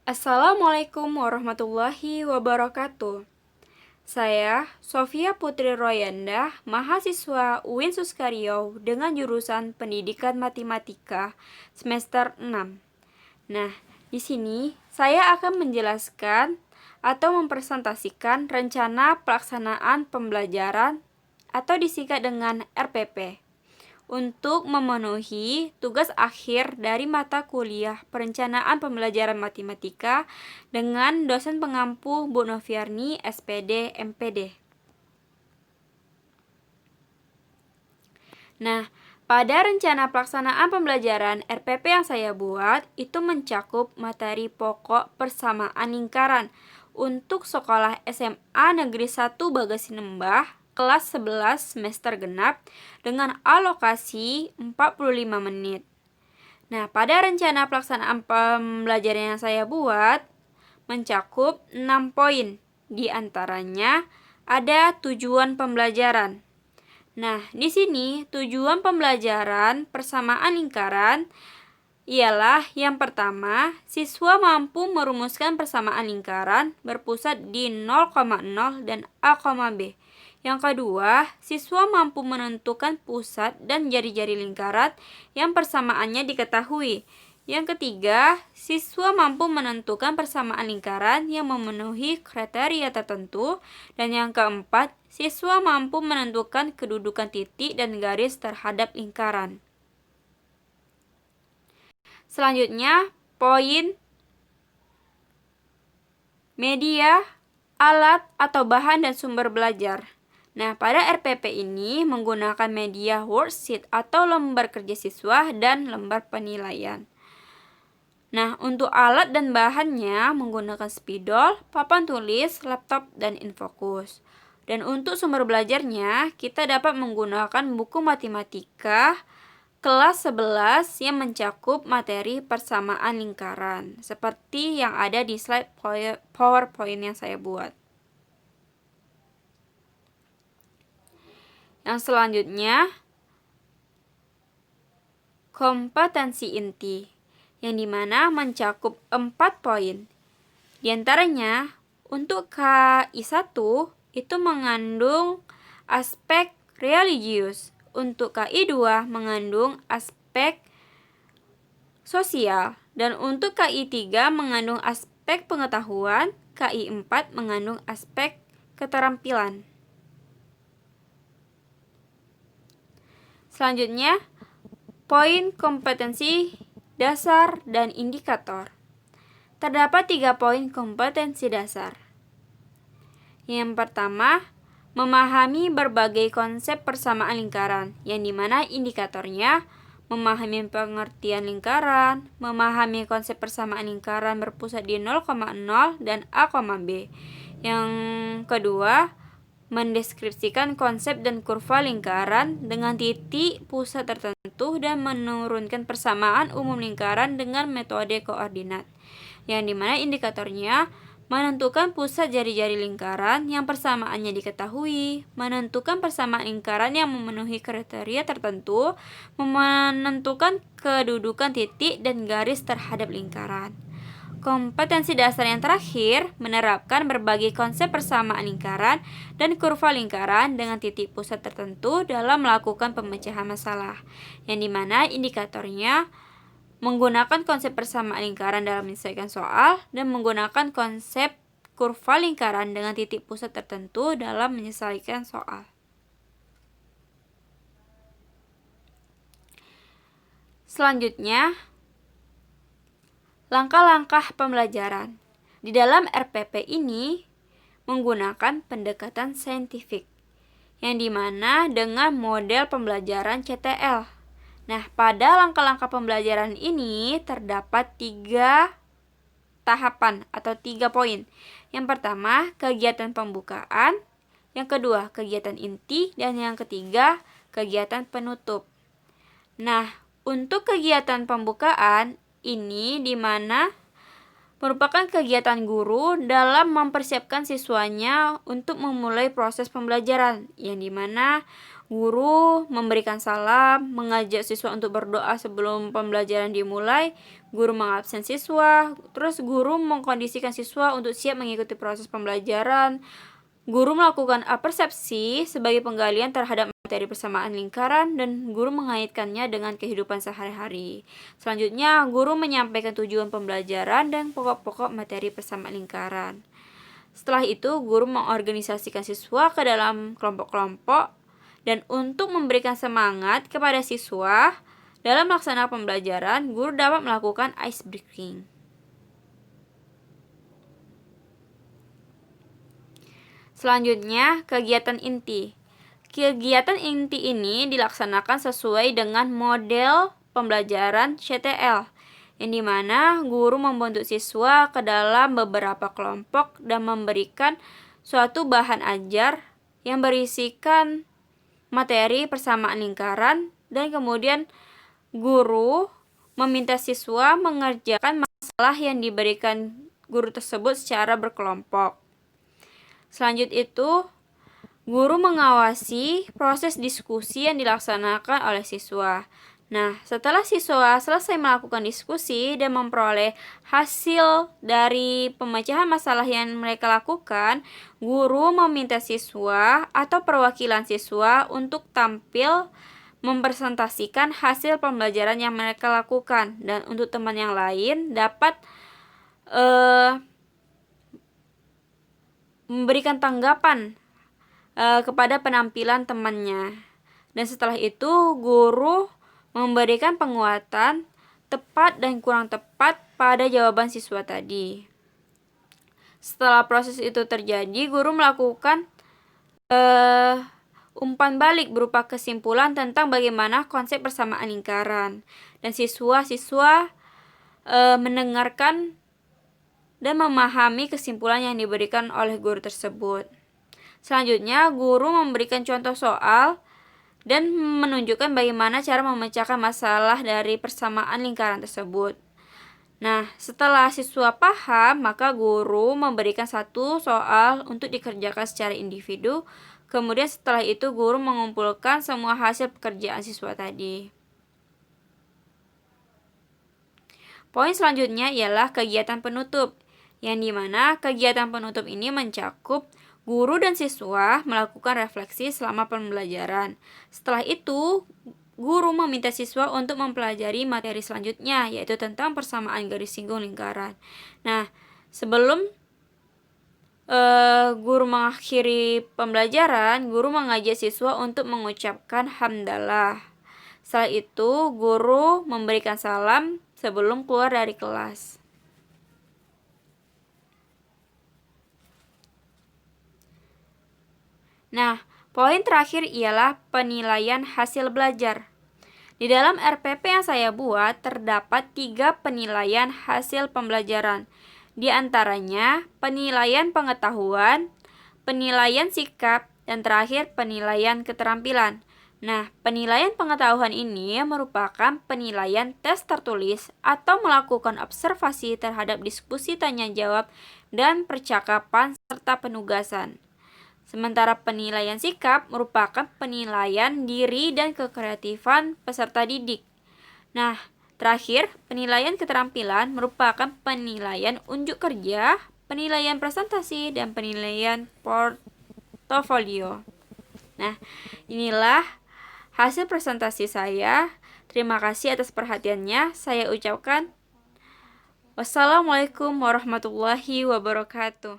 Assalamualaikum warahmatullahi wabarakatuh. Saya Sofia Putri Royanda, mahasiswa UIN Suskario dengan jurusan Pendidikan Matematika semester 6. Nah, di sini saya akan menjelaskan atau mempresentasikan rencana pelaksanaan pembelajaran atau disingkat dengan RPP untuk memenuhi tugas akhir dari mata kuliah Perencanaan Pembelajaran Matematika dengan dosen pengampu Bu Noviarni, SPD, MPD. Nah, pada rencana pelaksanaan pembelajaran RPP yang saya buat, itu mencakup materi pokok persamaan lingkaran untuk sekolah SMA Negeri 1 Bagasinembah kelas 11 semester genap dengan alokasi 45 menit. Nah, pada rencana pelaksanaan pembelajaran yang saya buat mencakup 6 poin. Di antaranya ada tujuan pembelajaran. Nah, di sini tujuan pembelajaran persamaan lingkaran ialah yang pertama, siswa mampu merumuskan persamaan lingkaran berpusat di 0,0 dan A, B. Yang kedua, siswa mampu menentukan pusat dan jari-jari lingkaran yang persamaannya diketahui. Yang ketiga, siswa mampu menentukan persamaan lingkaran yang memenuhi kriteria tertentu. Dan yang keempat, siswa mampu menentukan kedudukan titik dan garis terhadap lingkaran. Selanjutnya, poin media, alat atau bahan dan sumber belajar. Nah, pada RPP ini menggunakan media worksheet atau lembar kerja siswa dan lembar penilaian. Nah, untuk alat dan bahannya menggunakan spidol, papan tulis, laptop, dan infocus. Dan untuk sumber belajarnya, kita dapat menggunakan buku matematika kelas 11 yang mencakup materi persamaan lingkaran, seperti yang ada di slide PowerPoint yang saya buat. Yang selanjutnya, kompetensi inti, yang dimana mencakup 4 poin. Di antaranya, untuk KI1 itu mengandung aspek religius, untuk KI2 mengandung aspek sosial, dan untuk KI3 mengandung aspek pengetahuan, KI4 mengandung aspek keterampilan. Selanjutnya, poin kompetensi dasar dan indikator. Terdapat 3 poin kompetensi dasar. Yang pertama, memahami berbagai konsep persamaan lingkaran, yang dimana indikatornya memahami pengertian lingkaran, memahami konsep persamaan lingkaran berpusat di 0,0 dan A, B. Yang kedua, mendeskripsikan konsep dan kurva lingkaran dengan titik pusat tertentu dan menurunkan persamaan umum lingkaran dengan metode koordinat, yang dimana indikatornya menentukan pusat jari-jari lingkaran yang persamaannya diketahui, menentukan persamaan lingkaran yang memenuhi kriteria tertentu, menentukan kedudukan titik dan garis terhadap lingkaran. Kompetensi dasar yang terakhir menerapkan berbagai konsep persamaan lingkaran dan kurva lingkaran dengan titik pusat tertentu dalam melakukan pemecahan masalah, yang dimana indikatornya menggunakan konsep persamaan lingkaran dalam menyelesaikan soal dan menggunakan konsep kurva lingkaran dengan titik pusat tertentu dalam menyelesaikan soal. Selanjutnya, langkah-langkah pembelajaran. Di dalam RPP ini menggunakan pendekatan saintifik, yang dimana dengan model pembelajaran CTL. Nah, pada langkah-langkah pembelajaran ini terdapat 3 tahapan atau 3 poin. Yang pertama, kegiatan pembukaan. Yang kedua, kegiatan inti. Dan yang ketiga, kegiatan penutup. Nah, untuk kegiatan pembukaan ini dimana merupakan kegiatan guru dalam mempersiapkan siswanya untuk memulai proses pembelajaran, yang dimana guru memberikan salam, mengajak siswa untuk berdoa sebelum pembelajaran dimulai. guru mengabsen siswa, terus guru mengkondisikan siswa untuk siap mengikuti proses pembelajaran, guru melakukan persepsi sebagai penggalian terhadap materi persamaan lingkaran, dan guru mengaitkannya dengan kehidupan sehari-hari. Selanjutnya, guru menyampaikan tujuan pembelajaran dan pokok-pokok materi persamaan lingkaran. Setelah itu, guru mengorganisasikan siswa ke dalam kelompok-kelompok, dan untuk memberikan semangat kepada siswa dalam melaksanakan pembelajaran, guru dapat melakukan ice breaking. Selanjutnya, kegiatan inti. Kegiatan inti ini dilaksanakan sesuai dengan model pembelajaran CTL, yang dimana guru membentuk siswa ke dalam beberapa kelompok dan memberikan suatu bahan ajar yang berisikan materi persamaan lingkaran, dan kemudian guru meminta siswa mengerjakan masalah yang diberikan guru tersebut secara berkelompok. Selanjutnya itu, guru mengawasi proses diskusi yang dilaksanakan oleh siswa. Nah, setelah siswa selesai melakukan diskusi dan memperoleh hasil dari pemecahan masalah yang mereka lakukan, guru meminta siswa atau perwakilan siswa untuk tampil mempresentasikan hasil pembelajaran yang mereka lakukan, dan untuk teman yang lain dapat memberikan tanggapan kepada penampilan temannya. Dan setelah itu, guru memberikan penguatan tepat dan kurang tepat pada jawaban siswa tadi. Setelah proses itu terjadi, guru melakukan umpan balik berupa kesimpulan tentang bagaimana konsep persamaan lingkaran, dan siswa-siswa mendengarkan dan memahami kesimpulan yang diberikan oleh guru tersebut. Selanjutnya, guru memberikan contoh soal dan menunjukkan bagaimana cara memecahkan masalah dari persamaan lingkaran tersebut. Nah, setelah siswa paham, maka guru memberikan satu soal untuk dikerjakan secara individu. Kemudian setelah itu, guru mengumpulkan semua hasil pekerjaan siswa tadi. Poin selanjutnya ialah kegiatan penutup, yang dimana kegiatan penutup ini mencakup guru dan siswa melakukan refleksi selama pembelajaran. Setelah itu, guru meminta siswa untuk mempelajari materi selanjutnya, yaitu tentang persamaan garis singgung lingkaran. Nah, sebelum guru mengakhiri pembelajaran, guru mengajak siswa untuk mengucapkan hamdalah. Setelah itu, guru memberikan salam sebelum keluar dari kelas. Nah, poin terakhir ialah penilaian hasil belajar. Di dalam RPP yang saya buat, terdapat 3 penilaian hasil pembelajaran. Di antaranya, penilaian pengetahuan, penilaian sikap, dan terakhir penilaian keterampilan. Nah, penilaian pengetahuan ini merupakan penilaian tes tertulis atau melakukan observasi terhadap diskusi tanya-jawab dan percakapan serta penugasan. Sementara penilaian sikap merupakan penilaian diri dan kekreatifan peserta didik. Nah, terakhir, penilaian keterampilan merupakan penilaian unjuk kerja, penilaian presentasi, dan penilaian portofolio. Nah, inilah hasil presentasi saya. Terima kasih atas perhatiannya. Saya ucapkan wassalamualaikum warahmatullahi wabarakatuh.